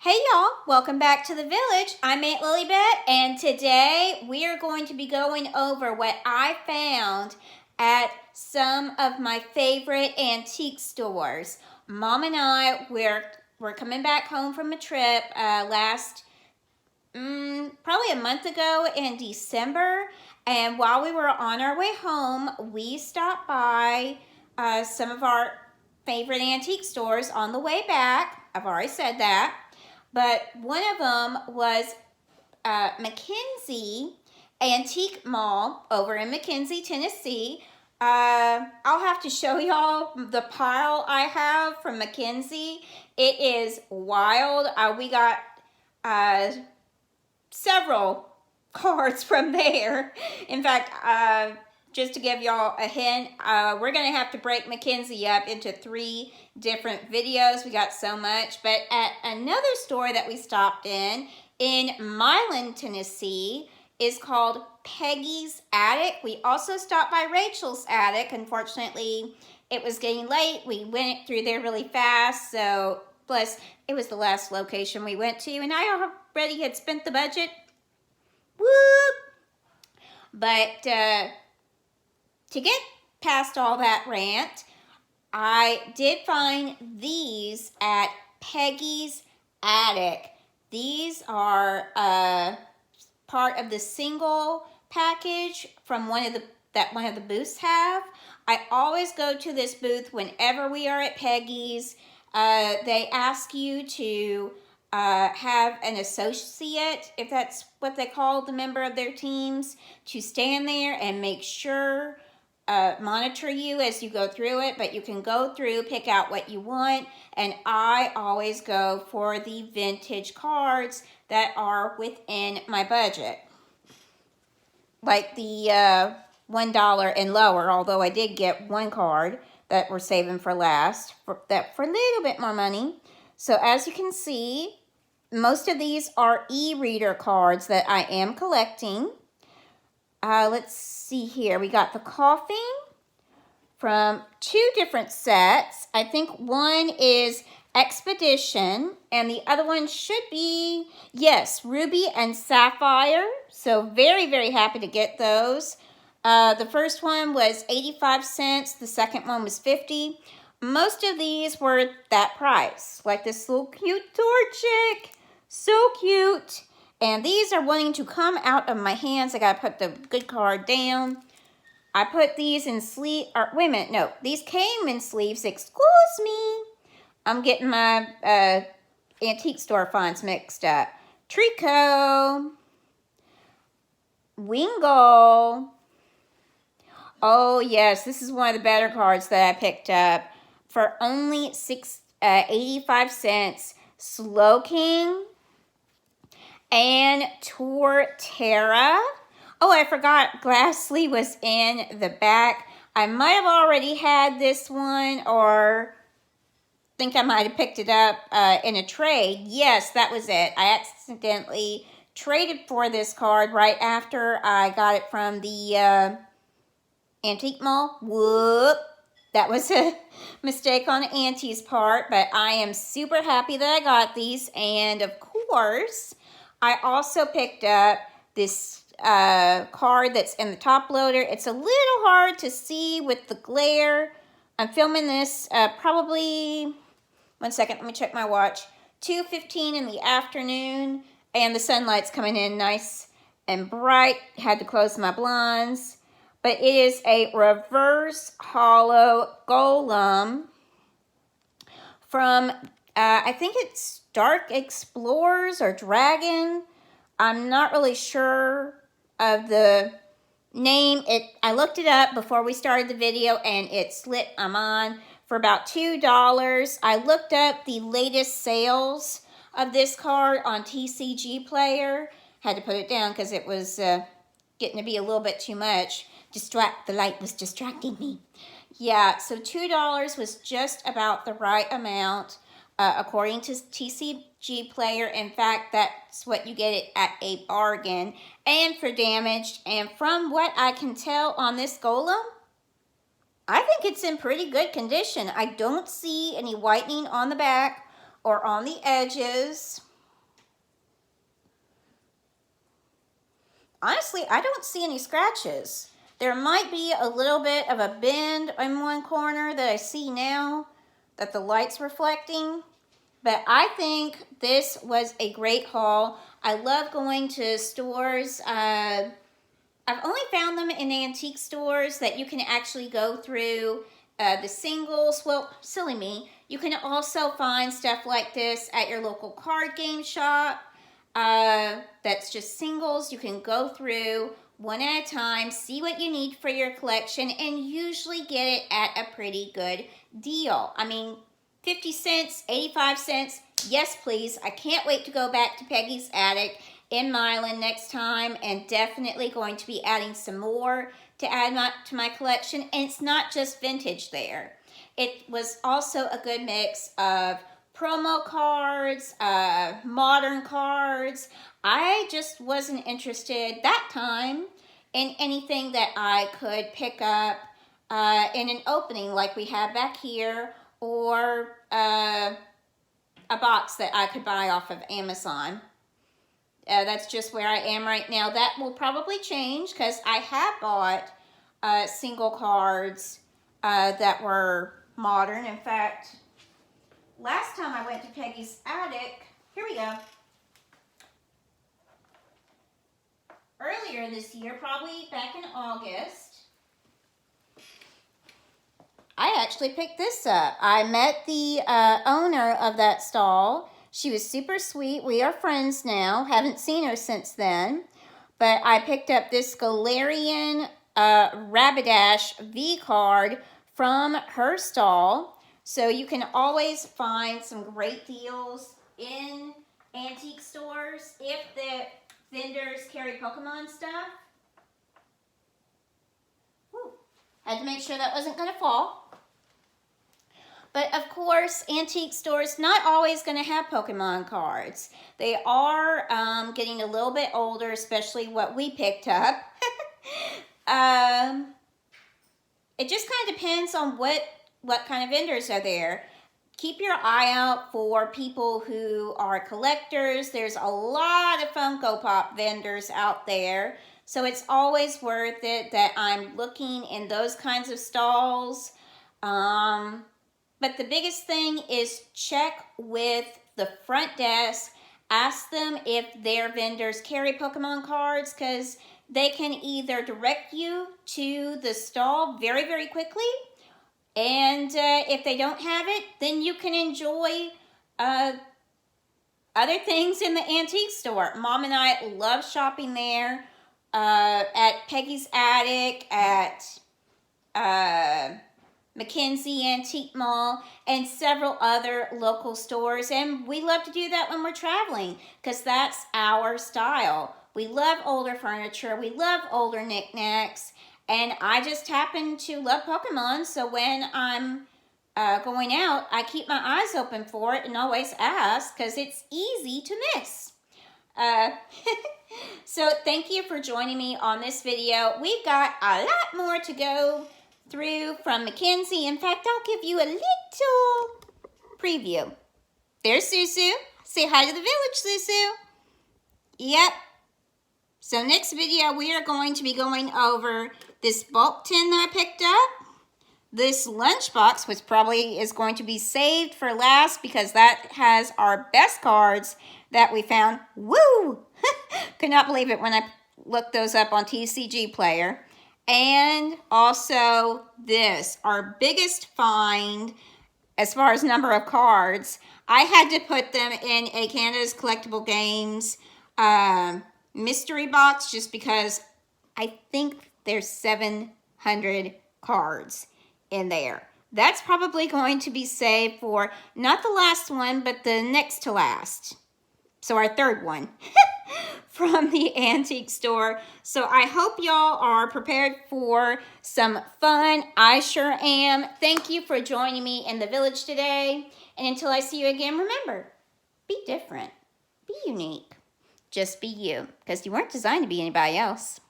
Hey y'all, welcome back to the village. I'm Aunt Lilybet, and today we are going to be going over what I found at some of my favorite antique stores. Mom and I, we're coming back home from a trip probably a month ago in December, and while we were on our way home, we stopped by some of our favorite antique stores on the way back. I've already said that. But one of them was McKenzie Antique Mall over in McKenzie, Tennessee. I'll have to show y'all the pile I have from McKenzie. It is wild. We got several cards from there. In fact, just to give y'all a hint, we're going to have to break McKenzie up into 3 different videos. We got so much. But at another store that we stopped in Milan, Tennessee, is called Peggy's Attic. We also stopped by Rachel's Attic. Unfortunately, it was getting late. We went through there really fast. So, plus, it was the last location we went to. And I already had spent the budget. Whoop! But, to get past all that rant, I did find these at Peggy's Attic. These are part of the single package from one of the booths have. I always go to this booth whenever we are at Peggy's. They ask you to have an associate, if that's what they call the member of their teams, to stand there and make sure monitor you as you go through it, but you can go through, pick out what you want, and I always go for the vintage cards that are within my budget. Like the $1 and lower, although I did get one card that we're saving for last, for a little bit more money. So as you can see, most of these are e-reader cards that I am collecting. Let's see here. We got the Coughing from 2 different sets. I think one is Expedition, and the other one should be, yes, Ruby and Sapphire. So very, very happy to get those. The first one was 85 cents. The second one was 50. Most of these were that price. Like this little cute Torchic. So cute. And these are wanting to come out of my hands. I gotta put the good card down. I put these in sleeve, or wait a minute, no. These came in sleeves, excuse me. I'm getting my antique store finds mixed up. Trico. Wingle. Oh yes, this is one of the better cards that I picked up. For only 85 cents. Slowking. And Torterra. Oh, I forgot Glassly was in the back. I might have already had this one, or think I might have picked it up in a trade. Yes, that was it. I accidentally traded for this card right after I got it from the antique mall. Whoop. That was a mistake on Auntie's part, but I am super happy that I got these. And of course, I also picked up this card that's in the top loader. It's a little hard to see with the glare. I'm filming this probably, one second, let me check my watch, 2:15 in the afternoon, and the sunlight's coming in nice and bright. Had to close my blinds. But it is a reverse hollow golem from, I think it's Dark Explorers or Dragon. I'm not really sure of the name. I looked it up before we started the video and it slipped my mind for about $2. I looked up the latest sales of this card on TCG Player. Had to put it down because it was getting to be a little bit too much. The light was distracting me. Yeah, so $2 was just about the right amount. According to TCG Player. In fact, that's what you get it at a bargain. And for damaged, and from what I can tell on this golem, I think it's in pretty good condition. I don't see any whitening on the back or on the edges. honestly, I don't see any scratches. There might be a little bit of a bend in one corner that I see now that the light's reflecting. But I think this was a great haul. I love going to stores. I've only found them in antique stores that you can actually go through the singles. Well, silly me. You can also find stuff like this at your local card game shop. That's just singles. You can go through one at a time, see what you need for your collection, and usually get it at a pretty good deal. I mean, 50 cents, 85 cents, yes please. I can't wait to go back to Peggy's Attic in Milan next time, and definitely going to be adding some more to add to my collection. And it's not just vintage there. It was also a good mix of promo cards, modern cards. I just wasn't interested that time in anything that I could pick up in an opening like we have back here, or a box that I could buy off of Amazon. That's just where I am right now. That will probably change because I have bought single cards that were modern. In fact, last time I went to Peggy's Attic, here we go. Earlier this year, probably back in August, I actually picked this up. I met the owner of that stall. She was super sweet. We are friends now. Haven't seen her since then. But I picked up this Galarian Rapidash V card from her stall. So you can always find some great deals in antique stores if the vendors carry Pokemon stuff. Whew. Had to make sure that wasn't going to fall. But of course, antique stores not always going to have Pokemon cards. They are getting a little bit older, especially what we picked up. It just kind of depends on what kind of vendors are there. Keep your eye out for people who are collectors. There's a lot of Funko Pop vendors out there. So it's always worth it that I'm looking in those kinds of stalls. But the biggest thing is check with the front desk. Ask them if their vendors carry Pokemon cards, because they can either direct you to the stall very, very quickly, and if they don't have it, then you can enjoy other things in the antique store. Mom and I love shopping there, at Peggy's Attic, at McKenzie Antique Mall, and several other local stores. And we love to do that when we're traveling, because that's our style. We love older furniture. We love older knickknacks. And I just happen to love Pokemon, so when I'm going out, I keep my eyes open for it and always ask, because it's easy to miss. So thank you for joining me on this video. We've got a lot more to go through from Mackenzie. In fact, I'll give you a little preview. There's Susu. Say hi to the village, Susu. Yep. So next video, we are going to be going over this bulk tin that I picked up. This lunchbox, which probably is going to be saved for last, because that has our best cards that we found. Woo! Could not believe it when I looked those up on TCG Player. And also this, our biggest find as far as number of cards. I had to put them in a Canada's Collectible Games mystery box, just because I think there's 700 cards in there. That's probably going to be saved for not the last one, but the next to last. So our third one from the antique store. So I hope y'all are prepared for some fun. I sure am. Thank you for joining me in the village today. And until I see you again, remember, be different, be unique. Just be you, because you weren't designed to be anybody else.